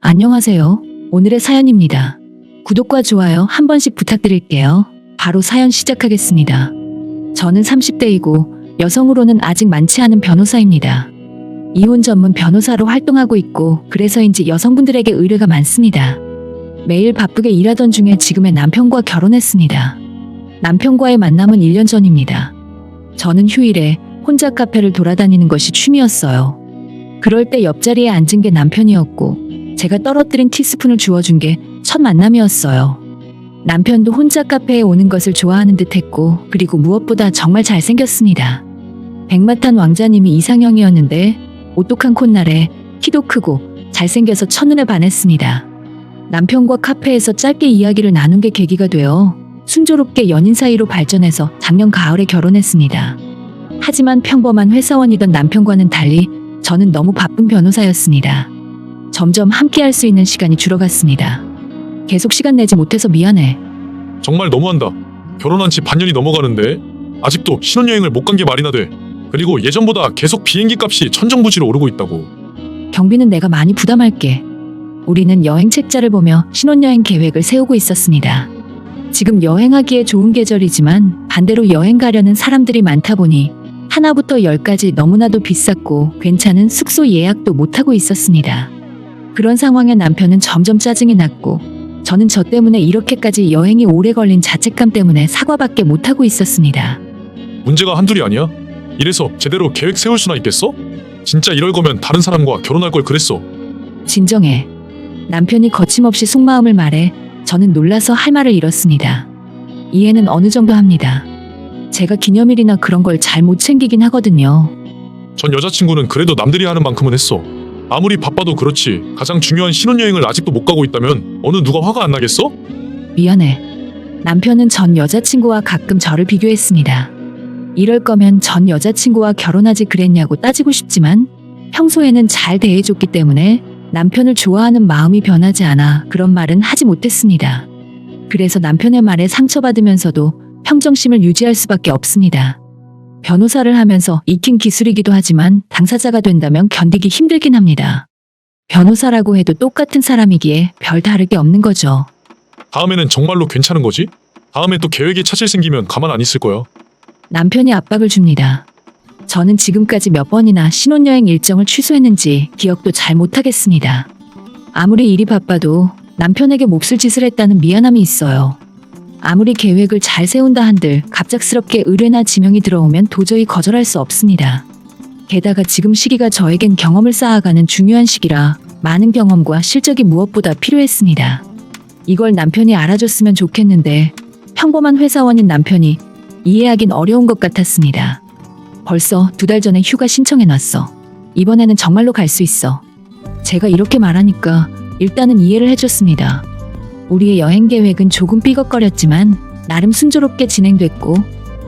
안녕하세요. 오늘의 사연입니다. 구독과 좋아요 한 번씩 부탁드릴게요. 바로 사연 시작하겠습니다. 저는 30대이고 여성으로는 아직 많지 않은 변호사입니다. 이혼 전문 변호사로 활동하고 있고 그래서인지 여성분들에게 의뢰가 많습니다. 매일 바쁘게 일하던 중에 지금의 남편과 결혼했습니다. 남편과의 만남은 1년 전입니다. 저는 휴일에 혼자 카페를 돌아다니는 것이 취미였어요. 그럴 때 옆자리에 앉은 게 남편이었고 제가 떨어뜨린 티스푼을 주워준 게 첫 만남이었어요. 남편도 혼자 카페에 오는 것을 좋아하는 듯 했고 그리고 무엇보다 정말 잘생겼습니다. 백마탄 왕자님이 이상형이었는데 오똑한 콧날에 키도 크고 잘생겨서 첫눈에 반했습니다. 남편과 카페에서 짧게 이야기를 나눈 게 계기가 되어 순조롭게 연인 사이로 발전해서 작년 가을에 결혼했습니다. 하지만 평범한 회사원이던 남편과는 달리 저는 너무 바쁜 변호사였습니다. 점점 함께할 수 있는 시간이 줄어갔습니다. 계속 시간 내지 못해서 미안해. 정말 너무한다. 결혼한 지 반년이 넘어가는데 아직도 신혼여행을 못 간 게 말이나 돼. 그리고 예전보다 계속 비행기 값이 천정부지로 오르고 있다고. 경비는 내가 많이 부담할게. 우리는 여행 책자를 보며 신혼여행 계획을 세우고 있었습니다. 지금 여행하기에 좋은 계절이지만 반대로 여행 가려는 사람들이 많다 보니 하나부터 10까지 너무나도 비쌌고 괜찮은 숙소 예약도 못하고 있었습니다. 그런 상황에 남편은 점점 짜증이 났고 저는 저 때문에 이렇게까지 여행이 오래 걸린 자책감 때문에 사과밖에 못하고 있었습니다. 문제가 한둘이 아니야. 이래서 제대로 계획 세울 수나 있겠어? 진짜 이럴 거면 다른 사람과 결혼할 걸 그랬어. 진정해. 남편이 거침없이 속마음을 말해 저는 놀라서 할 말을 잃었습니다. 이해는 어느 정도 합니다. 제가 기념일이나 그런 걸 잘 못 챙기긴 하거든요. 전 여자친구는 그래도 남들이 하는 만큼은 했어. 아무리 바빠도 그렇지 가장 중요한 신혼여행을 아직도 못 가고 있다면 어느 누가 화가 안 나겠어? 미안해. 남편은 전 여자친구와 가끔 저를 비교했습니다. 이럴 거면 전 여자친구와 결혼하지 그랬냐고 따지고 싶지만 평소에는 잘 대해줬기 때문에 남편을 좋아하는 마음이 변하지 않아 그런 말은 하지 못했습니다. 그래서 남편의 말에 상처받으면서도 평정심을 유지할 수밖에 없습니다. 변호사를 하면서 익힌 기술이기도 하지만 당사자가 된다면 견디기 힘들긴 합니다. 변호사라고 해도 똑같은 사람이기에 별 다를 게 없는 거죠. 다음에는 정말로 괜찮은 거지? 다음에 또 계획에 차질 생기면 가만 안 있을 거야. 남편이 압박을 줍니다. 저는 지금까지 몇 번이나 신혼여행 일정을 취소했는지 기억도 잘 못하겠습니다. 아무리 일이 바빠도 남편에게 몹쓸 짓을 했다는 미안함이 있어요. 아무리 계획을 잘 세운다 한들 갑작스럽게 의뢰나 지명이 들어오면 도저히 거절할 수 없습니다. 게다가 지금 시기가 저에겐 경험을 쌓아가는 중요한 시기라 많은 경험과 실적이 무엇보다 필요했습니다. 이걸 남편이 알아줬으면 좋겠는데 평범한 회사원인 남편이 이해하긴 어려운 것 같았습니다. 벌써 2달 전에 휴가 신청해놨어. 이번에는 정말로 갈 수 있어. 제가 이렇게 말하니까 일단은 이해를 해줬습니다. 우리의 여행 계획은 조금 삐걱거렸지만 나름 순조롭게 진행됐고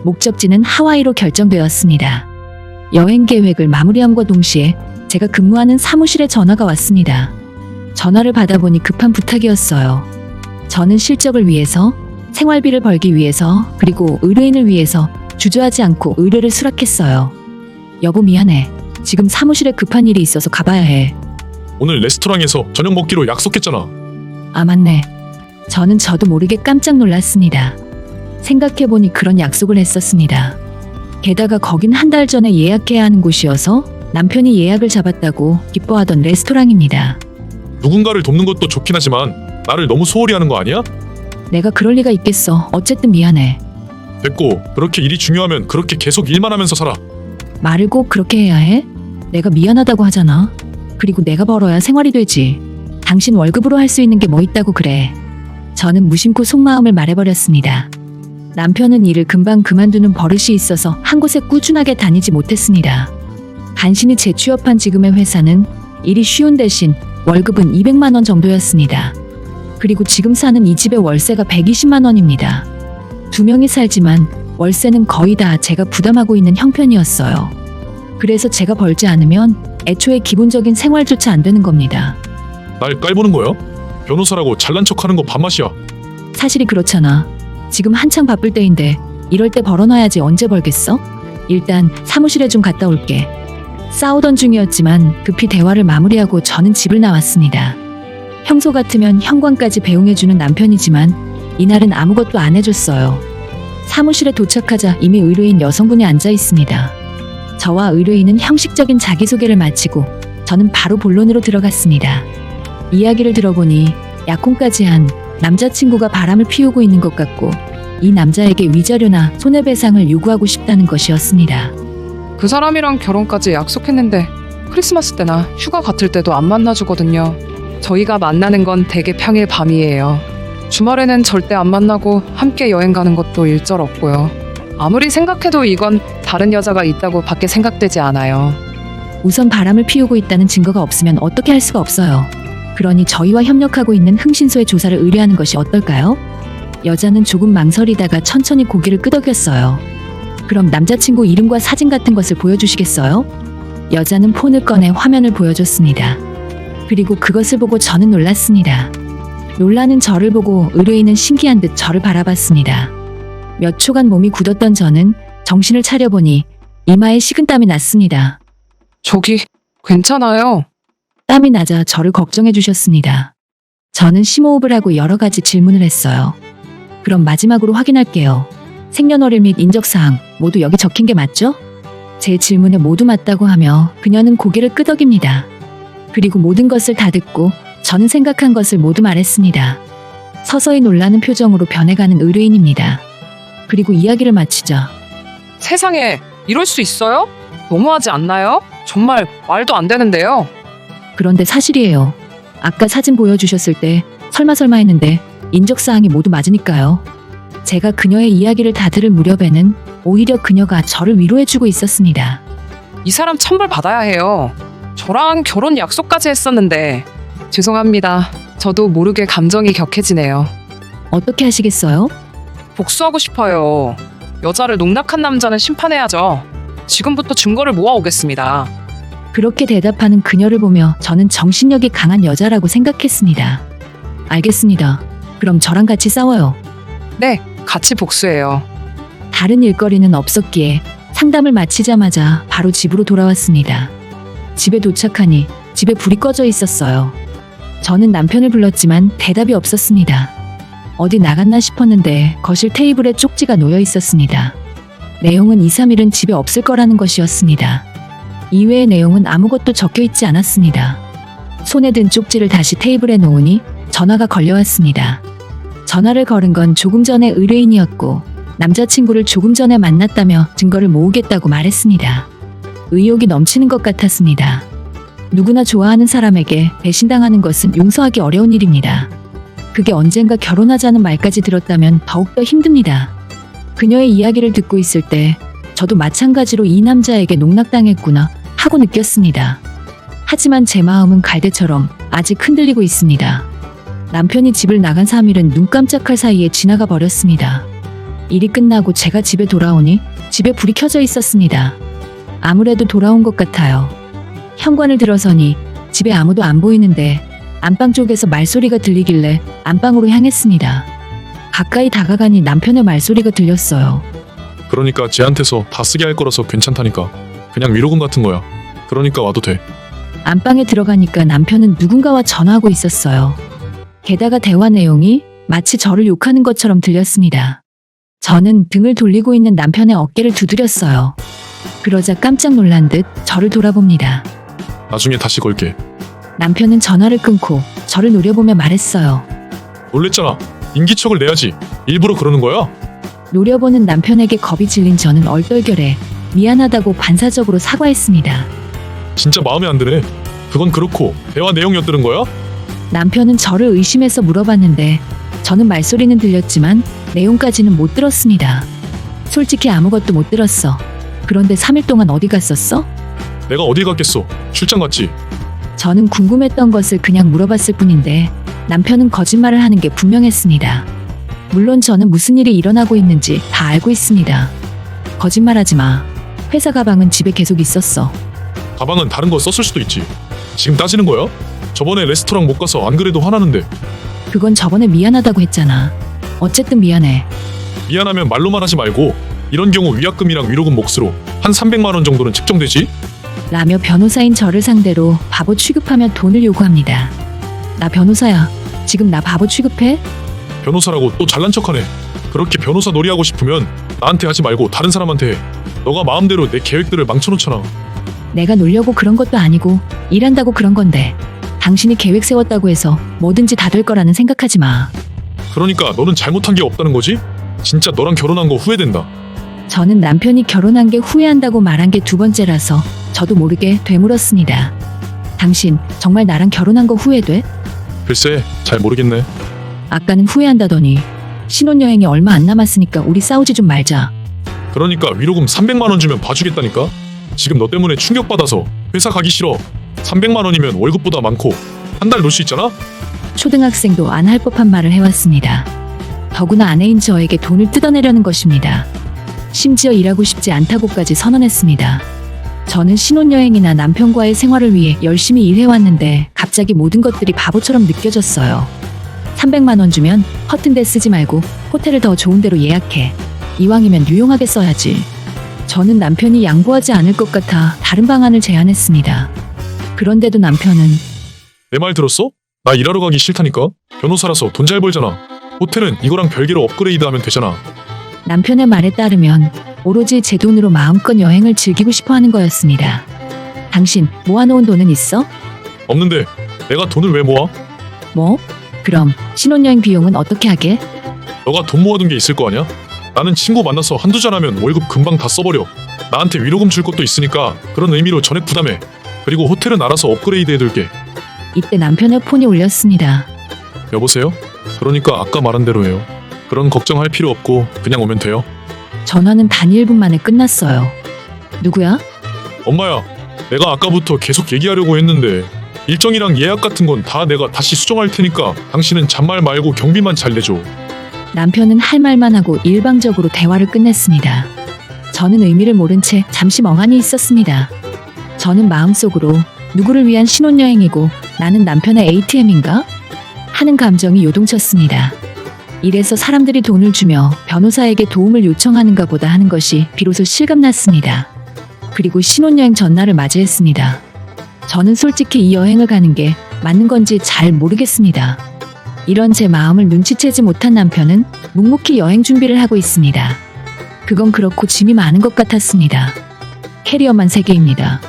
목적지는 하와이로 결정되었습니다. 여행 계획을 마무리함과 동시에 제가 근무하는 사무실에 전화가 왔습니다. 전화를 받아보니 급한 부탁이었어요. 저는 실적을 위해서, 생활비를 벌기 위해서, 그리고 의뢰인을 위해서 주저하지 않고 의뢰를 수락했어요. 여보 미안해. 지금 사무실에 급한 일이 있어서 가봐야 해. 오늘 레스토랑에서 저녁 먹기로 약속했잖아. 아 맞네. 저도 모르게 깜짝 놀랐습니다. 생각해보니 그런 약속을 했었습니다. 게다가 거긴 한 달 전에 예약해야 하는 곳이어서 남편이 예약을 잡았다고 기뻐하던 레스토랑입니다. 누군가를 돕는 것도 좋긴 하지만 나를 너무 소홀히 하는 거 아니야? 내가 그럴 리가 있겠어. 어쨌든 미안해. 됐고 그렇게 일이 중요하면 그렇게 계속 일만 하면서 살아. 말을 꼭 그렇게 해야 해? 내가 미안하다고 하잖아. 그리고 내가 벌어야 생활이 되지. 당신 월급으로 할 수 있는 게 뭐 있다고 그래. 저는 무심코 속마음을 말해버렸습니다. 남편은 일을 금방 그만두는 버릇이 있어서 한 곳에 꾸준하게 다니지 못했습니다. 간신히 재취업한 지금의 회사는 일이 쉬운 대신 월급은 200만 원 정도였습니다. 그리고 지금 사는 이 집의 월세가 120만 원입니다. 2명이 살지만 월세는 거의 다 제가 부담하고 있는 형편이었어요. 그래서 제가 벌지 않으면 애초에 기본적인 생활조차 안 되는 겁니다. 날 깔보는 거야? 변호사라고 잘난 척하는 거 밥맛이야. 사실이 그렇잖아. 지금 한창 바쁠 때인데 이럴 때 벌어놔야지 언제 벌겠어? 일단 사무실에 좀 갔다 올게. 싸우던 중이었지만 급히 대화를 마무리하고 저는 집을 나왔습니다. 평소 같으면 현관까지 배웅해주는 남편이지만 이날은 아무것도 안 해줬어요. 사무실에 도착하자 이미 의뢰인 여성분이 앉아 있습니다. 저와 의뢰인은 형식적인 자기소개를 마치고 저는 바로 본론으로 들어갔습니다. 이야기를 들어보니 약혼까지 한 남자친구가 바람을 피우고 있는 것 같고 이 남자에게 위자료나 손해배상을 요구하고 싶다는 것이었습니다. 그 사람이랑 결혼까지 약속했는데 크리스마스 때나 휴가 같을 때도 안 만나주거든요. 저희가 만나는 건 대개 평일 밤이에요. 주말에는 절대 안 만나고 함께 여행 가는 것도 일절 없고요. 아무리 생각해도 이건 다른 여자가 있다고 밖에 생각되지 않아요. 우선 바람을 피우고 있다는 증거가 없으면 어떻게 할 수가 없어요. 그러니 저희와 협력하고 있는 흥신소에 조사를 의뢰하는 것이 어떨까요? 여자는 조금 망설이다가 천천히 고개를 끄덕였어요. 그럼 남자친구 이름과 사진 같은 것을 보여주시겠어요? 여자는 폰을 꺼내 화면을 보여줬습니다. 그리고 그것을 보고 저는 놀랐습니다. 놀라는 저를 보고 의뢰인은 신기한 듯 저를 바라봤습니다. 몇 초간 몸이 굳었던 저는 정신을 차려보니 이마에 식은땀이 났습니다. 저기 괜찮아요. 땀이 나자 저를 걱정해 주셨습니다. 저는 심호흡을 하고 여러 가지 질문을 했어요. 그럼 마지막으로 확인할게요. 생년월일 및 인적사항 모두 여기 적힌 게 맞죠? 제 질문에 모두 맞다고 하며 그녀는 고개를 끄덕입니다. 그리고 모든 것을 다 듣고 저는 생각한 것을 모두 말했습니다. 서서히 놀라는 표정으로 변해가는 의뢰인입니다. 그리고 이야기를 마치자 세상에 이럴 수 있어요? 너무하지 않나요? 정말 말도 안 되는데요. 그런데 사실이에요. 아까 사진 보여주셨을 때 설마 했는데 인적사항이 모두 맞으니까요. 제가 그녀의 이야기를 다 들을 무렵에는 오히려 그녀가 저를 위로해주고 있었습니다. 이 사람 천벌 받아야 해요. 저랑 결혼 약속까지 했었는데. 죄송합니다. 저도 모르게 감정이 격해지네요. 어떻게 하시겠어요? 복수하고 싶어요. 여자를 농락한 남자는 심판해야죠. 지금부터 증거를 모아오겠습니다. 그렇게 대답하는 그녀를 보며 저는 정신력이 강한 여자라고 생각했습니다. 알겠습니다. 그럼 저랑 같이 싸워요. 네, 같이 복수해요. 다른 일거리는 없었기에 상담을 마치자마자 바로 집으로 돌아왔습니다. 집에 도착하니 집에 불이 꺼져 있었어요. 저는 남편을 불렀지만 대답이 없었습니다. 어디 나갔나 싶었는데 거실 테이블에 쪽지가 놓여 있었습니다. 내용은 2, 3일은 집에 없을 거라는 것이었습니다. 이외의 내용은 아무것도 적혀 있지 않았습니다. 손에 든 쪽지를 다시 테이블에 놓으니 전화가 걸려왔습니다. 전화를 걸은 건 조금 전에 의뢰인이었고 남자친구를 조금 전에 만났다며 증거를 모으겠다고 말했습니다. 의욕이 넘치는 것 같았습니다. 누구나 좋아하는 사람에게 배신당하는 것은 용서하기 어려운 일입니다. 그게 언젠가 결혼하자는 말까지 들었다면 더욱더 힘듭니다. 그녀의 이야기를 듣고 있을 때 저도 마찬가지로 이 남자에게 농락당했구나 하고 느꼈습니다. 하지만 제 마음은 갈대처럼 아직 흔들리고 있습니다. 남편이 집을 나간 3일은 눈 깜짝할 사이에 지나가 버렸습니다. 일이 끝나고 제가 집에 돌아오니 집에 불이 켜져 있었습니다. 아무래도 돌아온 것 같아요. 현관을 들어서니 집에 아무도 안 보이는데 안방 쪽에서 말소리가 들리길래 안방으로 향했습니다. 가까이 다가가니 남편의 말소리가 들렸어요. 그러니까 쟤한테서 다 쓰게 할 거라서 괜찮다니까. 그냥 위로금 같은 거야. 그러니까 와도 돼. 안방에 들어가니까 남편은 누군가와 전화하고 있었어요. 게다가 대화 내용이 마치 저를 욕하는 것처럼 들렸습니다. 저는 등을 돌리고 있는 남편의 어깨를 두드렸어요. 그러자 깜짝 놀란 듯 저를 돌아봅니다. 나중에 다시 걸게. 남편은 전화를 끊고 저를 노려보며 말했어요. 놀랬잖아. 인기척을 내야지. 일부러 그러는 거야? 노려보는 남편에게 겁이 질린 저는 얼떨결에 미안하다고 반사적으로 사과했습니다. 진짜 마음에 안 드네. 그건 그렇고 대화 내용이 어떠는 거야? 남편은 저를 의심해서 물어봤는데 저는 말소리는 들렸지만 내용까지는 못 들었습니다. 솔직히 아무것도 못 들었어. 그런데 3일 동안 어디 갔었어? 내가 어디 갔겠어. 출장 갔지. 저는 궁금했던 것을 그냥 물어봤을 뿐인데 남편은 거짓말을 하는 게 분명했습니다. 물론 저는 무슨 일이 일어나고 있는지 다 알고 있습니다. 거짓말하지 마. 회사 가방은 집에 계속 있었어. 가방은 다른 거 썼을 수도 있지. 지금 따지는 거야? 저번에 레스토랑 못 가서 안 그래도 화나는데. 그건 저번에 미안하다고 했잖아. 어쨌든 미안해. 미안하면 말로만 하지 말고 이런 경우 위약금이랑 위로금 몫으로 한 300만 원 정도는 측정되지? 라며 변호사인 저를 상대로 바보 취급하며 돈을 요구합니다. 나 변호사야. 지금 나 바보 취급해? 변호사라고 또 잘난 척하네. 그렇게 변호사 놀이하고 싶으면 나한테 하지 말고 다른 사람한테 해. 너가 마음대로 내 계획들을 망쳐놓잖아. 내가 놀려고 그런 것도 아니고 일한다고 그런 건데. 당신이 계획 세웠다고 해서 뭐든지 다 될 거라는 생각하지 마. 그러니까 너는 잘못한 게 없다는 거지? 진짜 너랑 결혼한 거 후회된다. 저는 남편이 결혼한 게 후회한다고 말한 게 두 번째라서 저도 모르게 되물었습니다. 당신 정말 나랑 결혼한 거 후회돼? 글쎄, 잘 모르겠네. 아까는 후회한다더니 신혼여행이 얼마 안 남았으니까 우리 싸우지 좀 말자. 그러니까 위로금 300만 원 주면 봐주겠다니까? 지금 너 때문에 충격받아서 회사 가기 싫어. 300만 원이면 월급보다 많고 한 달 놀 수 있잖아? 초등학생도 안 할 법한 말을 해왔습니다. 더구나 아내인 저에게 돈을 뜯어내려는 것입니다. 심지어 일하고 싶지 않다고까지 선언했습니다. 저는 신혼여행이나 남편과의 생활을 위해 열심히 일해왔는데 갑자기 모든 것들이 바보처럼 느껴졌어요. 300만 원 주면 허튼 데 쓰지 말고 호텔을 더 좋은 데로 예약해. 이왕이면 유용하게 써야지. 저는 남편이 양보하지 않을 것 같아 다른 방안을 제안했습니다. 그런데도 남편은 내 말 들었어? 나 일하러 가기 싫다니까? 변호사라서 돈 잘 벌잖아. 호텔은 이거랑 별개로 업그레이드 하면 되잖아. 남편의 말에 따르면 오로지 제 돈으로 마음껏 여행을 즐기고 싶어 하는 거였습니다. 당신 모아놓은 돈은 있어? 없는데 내가 돈을 왜 모아? 뭐? 그럼 신혼여행 비용은 어떻게 하게? 너가 돈 모아둔 게 있을 거 아니야? 나는 친구 만나서 한두 잔 하면 월급 금방 다 써버려. 나한테 위로금 줄 것도 있으니까 그런 의미로 전액 부담해. 그리고 호텔은 알아서 업그레이드 해둘게. 이때 남편의 폰이 울렸습니다. 여보세요? 그러니까 아까 말한 대로 해요. 그런 걱정할 필요 없고 그냥 오면 돼요. 전화는 단 1분 만에 끝났어요. 누구야? 엄마야, 내가 아까부터 계속 얘기하려고 했는데 일정이랑 예약 같은 건 다 내가 다시 수정할 테니까 당신은 잔말 말고 경비만 잘 내줘. 남편은 할 말만 하고 일방적으로 대화를 끝냈습니다. 저는 의미를 모른 채 잠시 멍하니 있었습니다. 저는 마음속으로 누구를 위한 신혼여행이고 나는 남편의 ATM인가? 하는 감정이 요동쳤습니다. 이래서 사람들이 돈을 주며 변호사에게 도움을 요청하는가 보다 하는 것이 비로소 실감났습니다. 그리고 신혼여행 전날을 맞이했습니다. 저는 솔직히 이 여행을 가는 게 맞는 건지 잘 모르겠습니다. 이런 제 마음을 눈치채지 못한 남편은 묵묵히 여행 준비를 하고 있습니다. 그건 그렇고 짐이 많은 것 같았습니다. 캐리어만 3개입니다.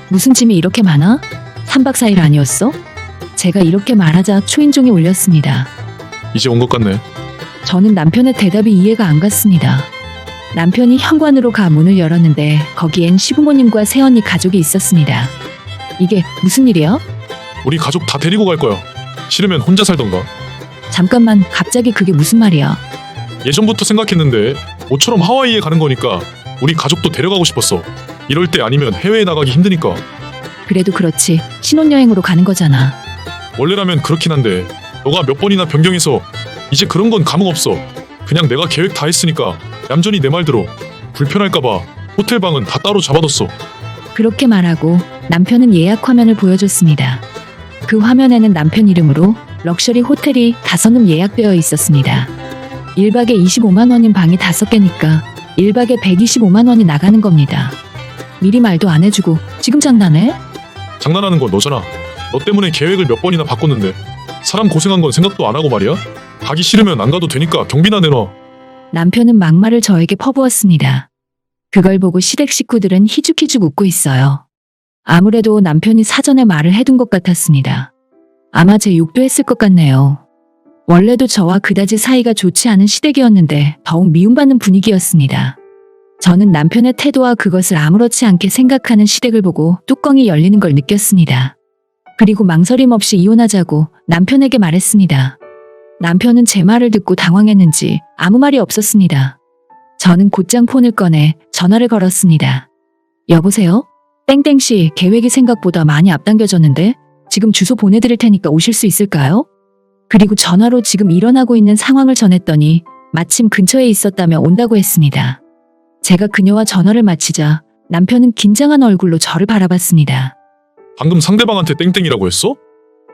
무슨 짐이 이렇게 많아? 3박 4일 아니었어? 제가 이렇게 말하자 초인종이 울렸습니다. 이제 온 것 같네. 저는 남편의 대답이 이해가 안 갔습니다. 남편이 현관으로 가 문을 열었는데 거기엔 시부모님과 새언니 가족이 있었습니다. 이게 무슨 일이야? 우리 가족 다 데리고 갈 거야. 싫으면 혼자 살던가. 잠깐만, 갑자기 그게 무슨 말이야? 예전부터 생각했는데 모처럼 하와이에 가는 거니까 우리 가족도 데려가고 싶었어. 이럴 때 아니면 해외에 나가기 힘드니까. 그래도 그렇지, 신혼여행으로 가는 거잖아. 원래라면 그렇긴 한데 너가 몇 번이나 변경해서 이제 그런 건 감흥 없어. 그냥 내가 계획 다 했으니까 얌전히 내 말 들어. 불편할까봐 호텔 방은 다 따로 잡아뒀어. 그렇게 말하고 남편은 예약 화면을 보여줬습니다. 그 화면에는 남편 이름으로 럭셔리 호텔이 5놈 예약되어 있었습니다. 1박에 25만 원인 방이 5개니까 1박에 125만 원이 나가는 겁니다. 미리 말도 안 해주고 지금 장난해? 장난하는 건 너잖아. 너 때문에 계획을 몇 번이나 바꿨는데 사람 고생한 건 생각도 안 하고 말이야? 가기 싫으면 안 가도 되니까 경비나 내놔. 남편은 막말을 저에게 퍼부었습니다. 그걸 보고 시댁 식구들은 희죽희죽 웃고 있어요. 아무래도 남편이 사전에 말을 해둔 것 같았습니다. 아마 제 욕도 했을 것 같네요. 원래도 저와 그다지 사이가 좋지 않은 시댁이었는데 더욱 미움받는 분위기였습니다. 저는 남편의 태도와 그것을 아무렇지 않게 생각하는 시댁을 보고 뚜껑이 열리는 걸 느꼈습니다. 그리고 망설임 없이 이혼하자고 남편에게 말했습니다. 남편은 제 말을 듣고 당황했는지 아무 말이 없었습니다. 저는 곧장 폰을 꺼내 전화를 걸었습니다. 여보세요? 땡땡씨, 계획이 생각보다 많이 앞당겨졌는데 지금 주소 보내드릴 테니까 오실 수 있을까요? 그리고 전화로 지금 일어나고 있는 상황을 전했더니 마침 근처에 있었다며 온다고 했습니다. 제가 그녀와 전화를 마치자 남편은 긴장한 얼굴로 저를 바라봤습니다. 방금 상대방한테 땡땡이라고 했어?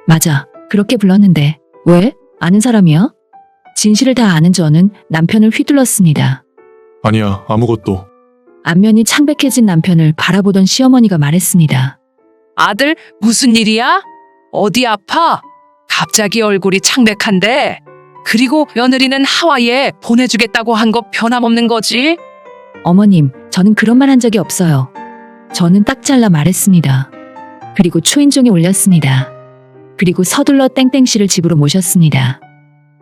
맞아, 그렇게 불렀는데 왜? 아는 사람이야? 진실을 다 아는 저는 남편을 휘둘렀습니다. 아니야, 아무것도. 안면이 창백해진 남편을 바라보던 시어머니가 말했습니다. 아들, 무슨 일이야? 어디 아파? 갑자기 얼굴이 창백한데? 그리고 며느리는 하와이에 보내주겠다고 한 거 변함없는 거지? 어머님, 저는 그런 말 한 적이 없어요. 저는 딱 잘라 말했습니다. 그리고 초인종에 올렸습니다. 그리고 서둘러 땡땡씨를 집으로 모셨습니다.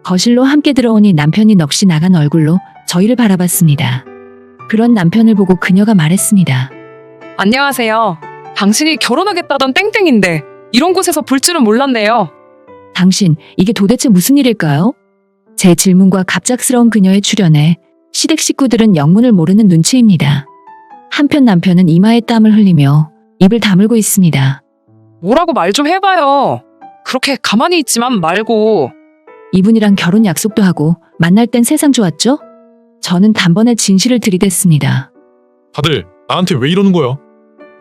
거실로 함께 들어오니 남편이 넋이 나간 얼굴로 저희를 바라봤습니다. 그런 남편을 보고 그녀가 말했습니다. 안녕하세요. 당신이 결혼하겠다던 땡땡인데 이런 곳에서 볼 줄은 몰랐네요. 당신, 이게 도대체 무슨 일일까요? 제 질문과 갑작스러운 그녀의 출연에 시댁 식구들은 영문을 모르는 눈치입니다. 한편 남편은 이마에 땀을 흘리며 입을 다물고 있습니다. 뭐라고 말 좀 해봐요. 그렇게 가만히 있지만 말고. 이분이랑 결혼 약속도 하고 만날 땐 세상 좋았죠? 저는 단번에 진실을 들이댔습니다. 다들 나한테 왜 이러는 거야?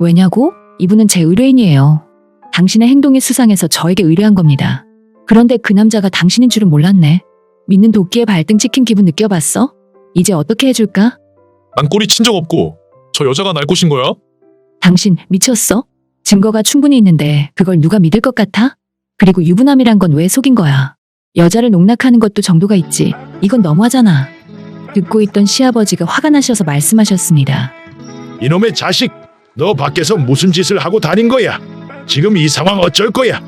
왜냐고? 이분은 제 의뢰인이에요. 당신의 행동이 수상해서 저에게 의뢰한 겁니다. 그런데 그 남자가 당신인 줄은 몰랐네. 믿는 도끼에 발등 찍힌 기분 느껴봤어? 이제 어떻게 해줄까? 난 꼬리 친 적 없고 저 여자가 날 꼬신 거야? 당신 미쳤어? 증거가 충분히 있는데 그걸 누가 믿을 것 같아? 그리고 유부남이란 건 왜 속인 거야? 여자를 농락하는 것도 정도가 있지. 이건 너무하잖아. 듣고 있던 시아버지가 화가 나셔서 말씀하셨습니다. 이놈의 자식, 너 밖에서 무슨 짓을 하고 다닌 거야? 지금 이 상황 어쩔 거야?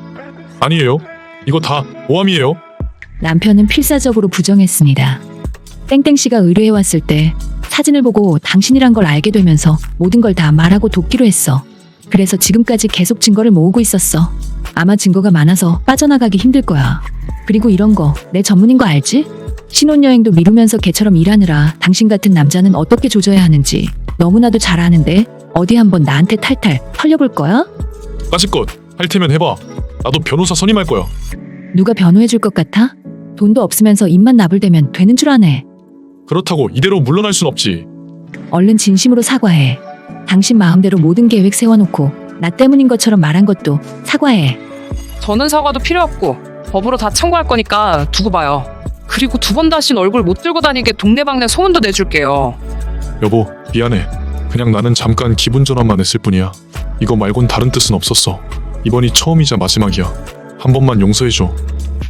아니에요. 이거 다 모함이에요. 남편은 필사적으로 부정했습니다. 땡땡씨가 의뢰해왔을 때 사진을 보고 당신이란 걸 알게 되면서 모든 걸 다 말하고 돕기로 했어. 그래서 지금까지 계속 증거를 모으고 있었어. 아마 증거가 많아서 빠져나가기 힘들 거야. 그리고 이런 거 내 전문인 거 알지? 신혼여행도 미루면서 개처럼 일하느라 당신 같은 남자는 어떻게 조져야 하는지 너무나도 잘 아는데 어디 한번 나한테 탈탈 털려볼 거야? 까짓것 할 테면 해봐. 나도 변호사 선임할 거야. 누가 변호해줄 것 같아? 돈도 없으면서 입만 나불대면 되는 줄 아네. 그렇다고 이대로 물러날 순 없지. 얼른 진심으로 사과해. 당신 마음대로 모든 계획 세워놓고 나 때문인 것처럼 말한 것도 사과해. 저는 사과도 필요 없고 법으로 다 청구할 거니까 두고 봐요. 그리고 두 번 다신 얼굴 못 들고 다니게 동네방네 소문도 내줄게요. 여보, 미안해. 그냥 나는 잠깐 기분 전환만 했을 뿐이야. 이거 말곤 다른 뜻은 없었어. 이번이 처음이자 마지막이야. 한 번만 용서해줘.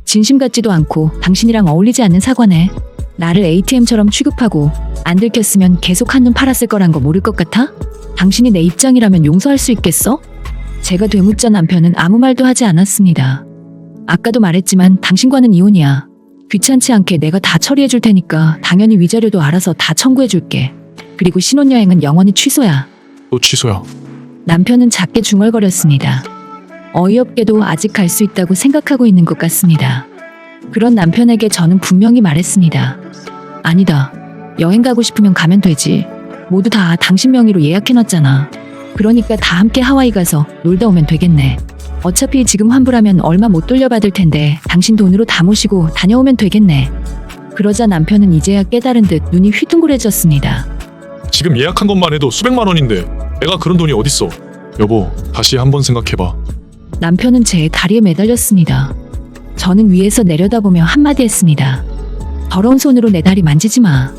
진심 같지도 않고 당신이랑 어울리지 않는 사과네. 나를 ATM처럼 취급하고 안 들켰으면 계속 한눈 팔았을 거란 거 모를 것 같아? 당신이 내 입장이라면 용서할 수 있겠어? 제가 되묻자 남편은 아무 말도 하지 않았습니다. 아까도 말했지만 당신과는 이혼이야. 귀찮지 않게 내가 다 처리해 줄 테니까 당연히 위자료도 알아서 다 청구해 줄게. 그리고 신혼여행은 영원히 취소야. 또 취소야. 남편은 작게 중얼거렸습니다. 어이없게도 아직 갈 수 있다고 생각하고 있는 것 같습니다. 그런 남편에게 저는 분명히 말했습니다. 아니다. 여행 가고 싶으면 가면 되지. 모두 다 당신 명의로 예약해놨잖아. 그러니까 다 함께 하와이 가서 놀다 오면 되겠네. 어차피 지금 환불하면 얼마 못 돌려받을 텐데 당신 돈으로 다 모시고 다녀오면 되겠네. 그러자 남편은 이제야 깨달은 듯 눈이 휘둥그레졌습니다. 지금 예약한 것만 해도 수백만 원인데 내가 그런 돈이 어딨어. 여보, 다시 한번 생각해봐. 남편은 제 다리에 매달렸습니다. 저는 위에서 내려다보며 한마디 했습니다. 더러운 손으로 내 다리 만지지 마.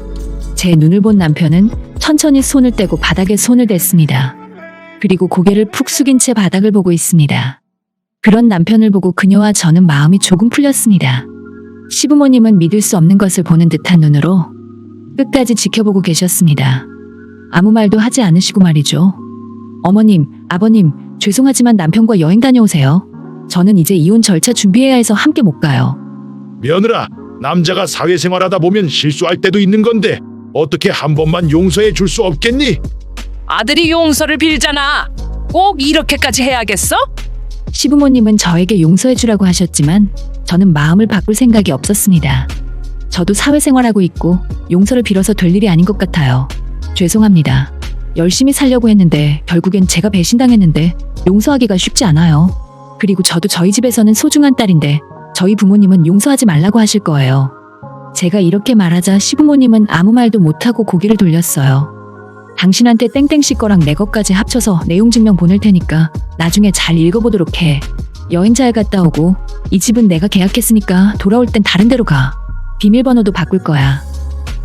제 눈을 본 남편은 천천히 손을 떼고 바닥에 손을 댔습니다. 그리고 고개를 푹 숙인 채 바닥을 보고 있습니다. 그런 남편을 보고 그녀와 저는 마음이 조금 풀렸습니다. 시부모님은 믿을 수 없는 것을 보는 듯한 눈으로 끝까지 지켜보고 계셨습니다. 아무 말도 하지 않으시고 말이죠. 어머님, 아버님, 죄송하지만 남편과 여행 다녀오세요. 저는 이제 이혼 절차 준비해야 해서 함께 못 가요. 며느라, 남자가 사회생활하다 보면 실수할 때도 있는 건데 어떻게 한 번만 용서해 줄 수 없겠니? 아들이 용서를 빌잖아. 꼭 이렇게까지 해야겠어? 시부모님은 저에게 용서해주라고 하셨지만 저는 마음을 바꿀 생각이 없었습니다. 저도 사회생활하고 있고 용서를 빌어서 될 일이 아닌 것 같아요. 죄송합니다. 열심히 살려고 했는데 결국엔 제가 배신당했는데 용서하기가 쉽지 않아요. 그리고 저도 저희 집에서는 소중한 딸인데 저희 부모님은 용서하지 말라고 하실 거예요. 제가 이렇게 말하자 시부모님은 아무 말도 못하고 고개를 돌렸어요. 당신한테 땡땡씨 거랑 내 것까지 합쳐서 내용 증명 보낼 테니까 나중에 잘 읽어보도록 해. 여행 잘 갔다 오고 이 집은 내가 계약했으니까 돌아올 땐 다른 데로 가. 비밀번호도 바꿀 거야.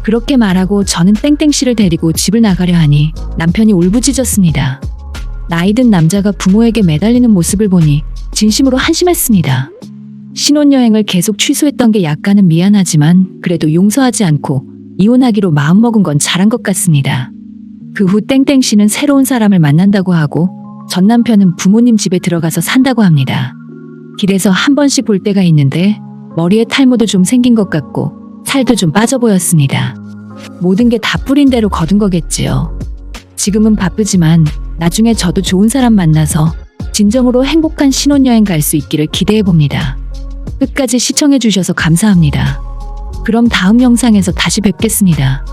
그렇게 말하고 저는 땡땡씨를 데리고 집을 나가려 하니 남편이 울부짖었습니다. 나이든 남자가 부모에게 매달리는 모습을 보니 진심으로 한심했습니다. 신혼여행을 계속 취소했던 게 약간은 미안하지만 그래도 용서하지 않고 이혼하기로 마음먹은 건 잘한 것 같습니다. 그 후 땡땡 씨는 새로운 사람을 만난다고 하고 전 남편은 부모님 집에 들어가서 산다고 합니다. 길에서 한 번씩 볼 때가 있는데 머리에 탈모도 좀 생긴 것 같고 살도 좀 빠져 보였습니다. 모든 게 다 뿌린 대로 거둔 거겠지요. 지금은 바쁘지만 나중에 저도 좋은 사람 만나서 진정으로 행복한 신혼여행 갈 수 있기를 기대해 봅니다. 끝까지 시청해 주셔서 감사합니다. 그럼 다음 영상에서 다시 뵙겠습니다.